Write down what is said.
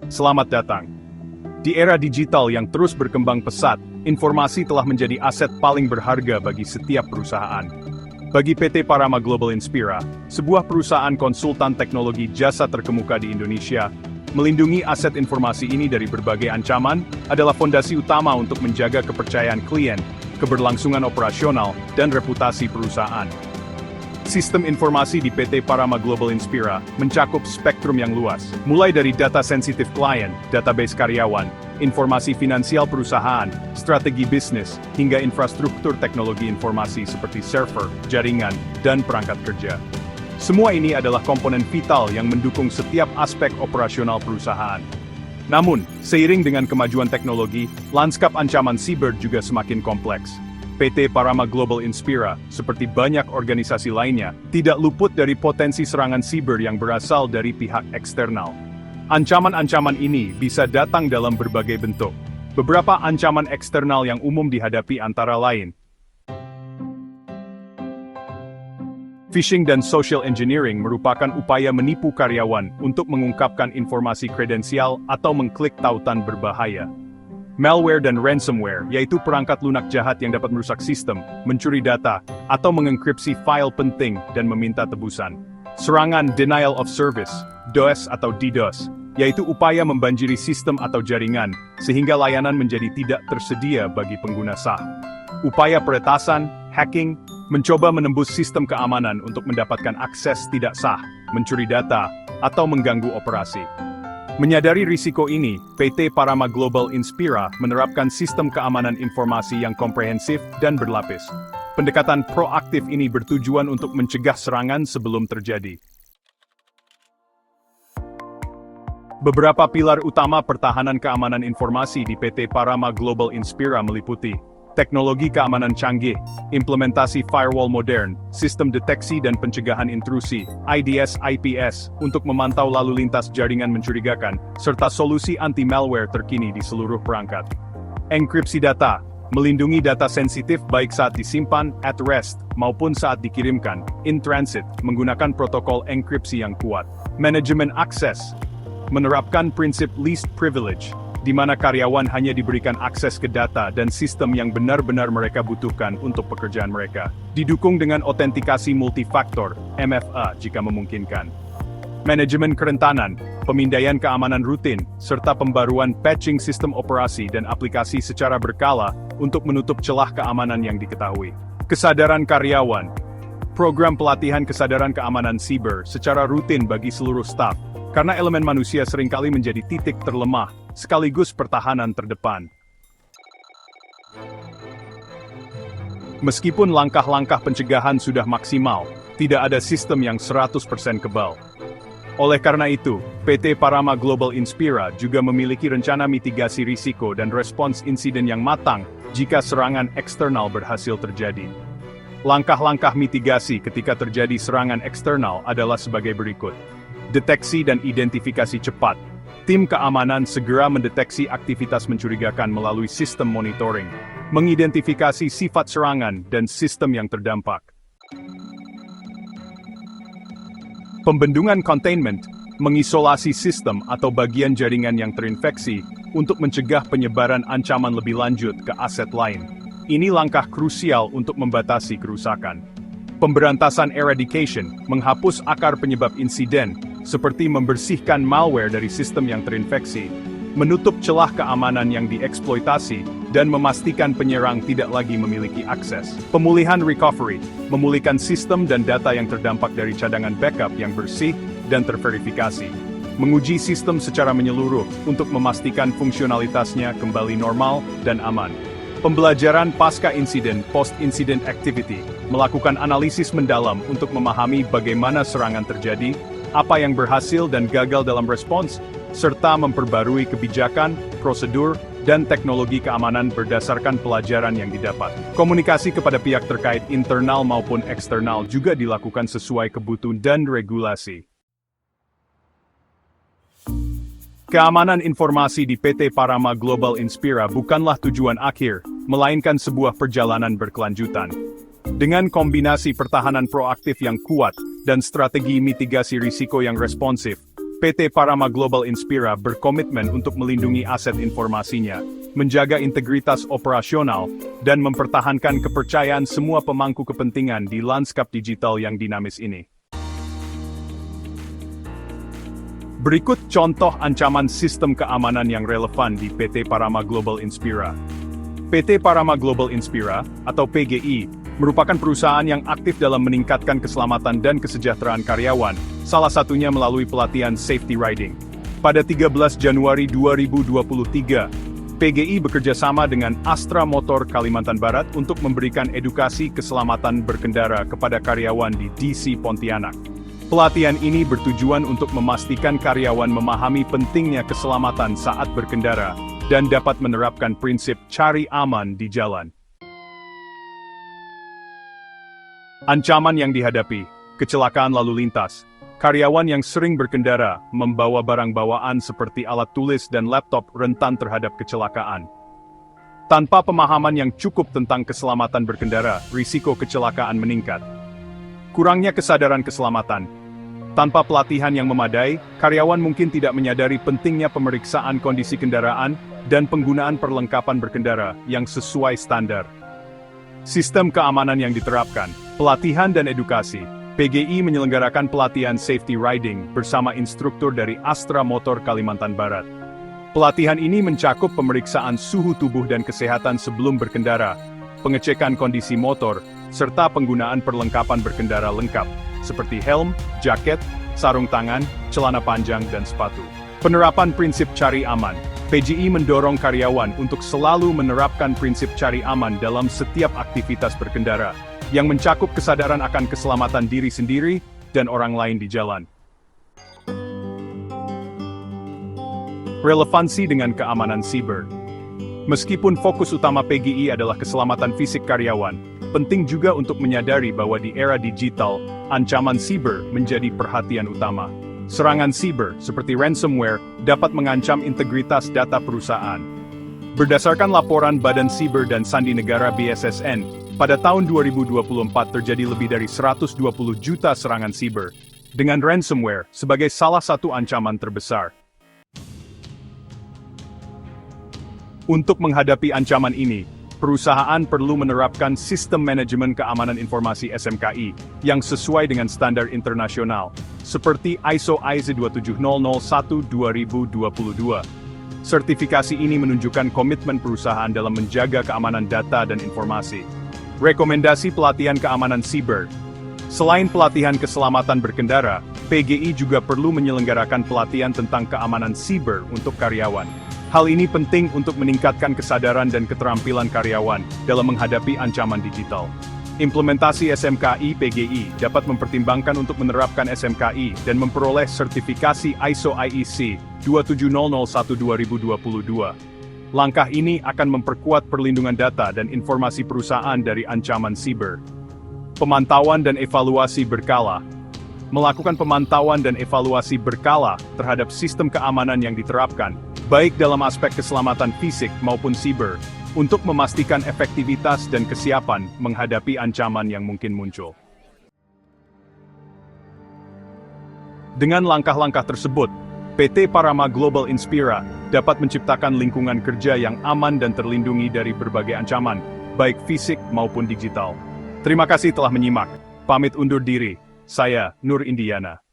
Selamat datang. Di era digital yang terus berkembang pesat, informasi telah menjadi aset paling berharga bagi setiap perusahaan. Bagi PT Parama Global Inspira, sebuah perusahaan konsultan teknologi jasa terkemuka di Indonesia, melindungi aset informasi ini dari berbagai ancaman adalah fondasi utama untuk menjaga kepercayaan klien, keberlangsungan operasional, dan reputasi perusahaan. Sistem informasi di PT Parama Global Inspira mencakup spektrum yang luas, mulai dari data sensitif klien, database karyawan, informasi finansial perusahaan, strategi bisnis, hingga infrastruktur teknologi informasi seperti server, jaringan, dan perangkat kerja. Semua ini adalah komponen vital yang mendukung setiap aspek operasional perusahaan. Namun, seiring dengan kemajuan teknologi, lanskap ancaman siber juga semakin kompleks. PT Parama Global Inspira, seperti banyak organisasi lainnya, tidak luput dari potensi serangan siber yang berasal dari pihak eksternal. Ancaman-ancaman ini bisa datang dalam berbagai bentuk. Beberapa ancaman eksternal yang umum dihadapi antara lain phishing dan social engineering merupakan upaya menipu karyawan untuk mengungkapkan informasi kredensial atau mengklik tautan berbahaya. Malware dan ransomware, yaitu perangkat lunak jahat yang dapat merusak sistem, mencuri data, atau mengenkripsi file penting dan meminta tebusan. Serangan denial of service, DOS atau DDoS, yaitu upaya membanjiri sistem atau jaringan, sehingga layanan menjadi tidak tersedia bagi pengguna sah. Upaya peretasan, hacking, mencoba menembus sistem keamanan untuk mendapatkan akses tidak sah, mencuri data, atau mengganggu operasi. Menyadari risiko ini, PT Parama Global Inspira menerapkan sistem keamanan informasi yang komprehensif dan berlapis. Pendekatan proaktif ini bertujuan untuk mencegah serangan sebelum terjadi. Beberapa pilar utama pertahanan keamanan informasi di PT Parama Global Inspira meliputi teknologi keamanan canggih, implementasi firewall modern, sistem deteksi dan pencegahan intrusi, IDS/IPS, untuk memantau lalu lintas jaringan mencurigakan, serta solusi anti-malware terkini di seluruh perangkat. Enkripsi data, melindungi data sensitif baik saat disimpan, at rest, maupun saat dikirimkan, in transit, menggunakan protokol enkripsi yang kuat. Manajemen akses, menerapkan prinsip least privilege, di mana karyawan hanya diberikan akses ke data dan sistem yang benar-benar mereka butuhkan untuk pekerjaan mereka. Didukung dengan otentikasi multifaktor, MFA jika memungkinkan. Manajemen kerentanan, pemindaian keamanan rutin, serta pembaruan patching sistem operasi dan aplikasi secara berkala untuk menutup celah keamanan yang diketahui. Kesadaran karyawan, program pelatihan kesadaran keamanan siber secara rutin bagi seluruh staf, karena elemen manusia seringkali menjadi titik terlemah, sekaligus pertahanan terdepan. Meskipun langkah-langkah pencegahan sudah maksimal, tidak ada sistem yang 100% kebal. Oleh karena itu, PT Parama Global Inspira juga memiliki rencana mitigasi risiko dan respons insiden yang matang jika serangan eksternal berhasil terjadi. Langkah-langkah mitigasi ketika terjadi serangan eksternal adalah sebagai berikut. Deteksi dan identifikasi cepat. Tim keamanan segera mendeteksi aktivitas mencurigakan melalui sistem monitoring, mengidentifikasi sifat serangan dan sistem yang terdampak. Pembendungan containment, mengisolasi sistem atau bagian jaringan yang terinfeksi untuk mencegah penyebaran ancaman lebih lanjut ke aset lain. Ini langkah krusial untuk membatasi kerusakan. Pemberantasan eradication, menghapus akar penyebab insiden, seperti membersihkan malware dari sistem yang terinfeksi, menutup celah keamanan yang dieksploitasi, dan memastikan penyerang tidak lagi memiliki akses. Pemulihan recovery, memulihkan sistem dan data yang terdampak dari cadangan backup yang bersih dan terverifikasi. Menguji sistem secara menyeluruh untuk memastikan fungsionalitasnya kembali normal dan aman. Pembelajaran pasca insiden, post-incident activity, melakukan analisis mendalam untuk memahami bagaimana serangan terjadi, apa yang berhasil dan gagal dalam respons, serta memperbarui kebijakan, prosedur, dan teknologi keamanan berdasarkan pelajaran yang didapat. Komunikasi kepada pihak terkait internal maupun eksternal juga dilakukan sesuai kebutuhan dan regulasi. Keamanan informasi di PT Parama Global Inspira bukanlah tujuan akhir, melainkan sebuah perjalanan berkelanjutan. Dengan kombinasi pertahanan proaktif yang kuat dan strategi mitigasi risiko yang responsif, PT Parama Global Inspira berkomitmen untuk melindungi aset informasinya, menjaga integritas operasional, dan mempertahankan kepercayaan semua pemangku kepentingan di lanskap digital yang dinamis ini. Berikut contoh ancaman sistem keamanan yang relevan di PT Parama Global Inspira. PT Parama Global Inspira, atau PGI, merupakan perusahaan yang aktif dalam meningkatkan keselamatan dan kesejahteraan karyawan, salah satunya melalui pelatihan safety riding. Pada 13 Januari 2023, PGI bekerja sama dengan Astra Motor Kalimantan Barat untuk memberikan edukasi keselamatan berkendara kepada karyawan di DC Pontianak. Pelatihan ini bertujuan untuk memastikan karyawan memahami pentingnya keselamatan saat berkendara dan dapat menerapkan prinsip cari aman di jalan. Ancaman yang dihadapi, kecelakaan lalu lintas. Karyawan yang sering berkendara, membawa barang bawaan seperti alat tulis dan laptop rentan terhadap kecelakaan. Tanpa pemahaman yang cukup tentang keselamatan berkendara, risiko kecelakaan meningkat. Kurangnya kesadaran keselamatan. Tanpa pelatihan yang memadai, karyawan mungkin tidak menyadari pentingnya pemeriksaan kondisi kendaraan dan penggunaan perlengkapan berkendara yang sesuai standar. Sistem keamanan yang diterapkan, pelatihan dan edukasi. PGI menyelenggarakan pelatihan safety riding bersama instruktur dari Astra Motor Kalimantan Barat. Pelatihan ini mencakup pemeriksaan suhu tubuh dan kesehatan sebelum berkendara, pengecekan kondisi motor, serta penggunaan perlengkapan berkendara lengkap, seperti helm, jaket, sarung tangan, celana panjang, dan sepatu. Penerapan prinsip cari aman. PGI mendorong karyawan untuk selalu menerapkan prinsip cari aman dalam setiap aktivitas berkendara, yang mencakup kesadaran akan keselamatan diri sendiri dan orang lain di jalan. Relevansi dengan keamanan siber. Meskipun fokus utama PGI adalah keselamatan fisik karyawan, penting juga untuk menyadari bahwa di era digital, ancaman siber menjadi perhatian utama. Serangan siber, seperti ransomware, dapat mengancam integritas data perusahaan. Berdasarkan laporan Badan Siber dan Sandi Negara BSSN, pada tahun 2024 terjadi lebih dari 120 juta serangan siber, dengan ransomware sebagai salah satu ancaman terbesar. Untuk menghadapi ancaman ini, perusahaan perlu menerapkan sistem manajemen keamanan informasi SMKI yang sesuai dengan standar internasional, seperti ISO IEC 27001-2022. Sertifikasi ini menunjukkan komitmen perusahaan dalam menjaga keamanan data dan informasi. Rekomendasi pelatihan keamanan siber. Selain pelatihan keselamatan berkendara, PGI juga perlu menyelenggarakan pelatihan tentang keamanan siber untuk karyawan. Hal ini penting untuk meningkatkan kesadaran dan keterampilan karyawan dalam menghadapi ancaman digital. Implementasi SMKI PGI dapat mempertimbangkan untuk menerapkan SMKI dan memperoleh sertifikasi ISO IEC 27001-2022. Langkah ini akan memperkuat perlindungan data dan informasi perusahaan dari ancaman siber. Pemantauan dan evaluasi berkala. Melakukan pemantauan dan evaluasi berkala terhadap sistem keamanan yang diterapkan, baik dalam aspek keselamatan fisik maupun siber, untuk memastikan efektivitas dan kesiapan menghadapi ancaman yang mungkin muncul. Dengan langkah-langkah tersebut, PT Parama Global Inspira dapat menciptakan lingkungan kerja yang aman dan terlindungi dari berbagai ancaman, baik fisik maupun digital. Terima kasih telah menyimak. Pamit undur diri. Saya, Nur Indiana.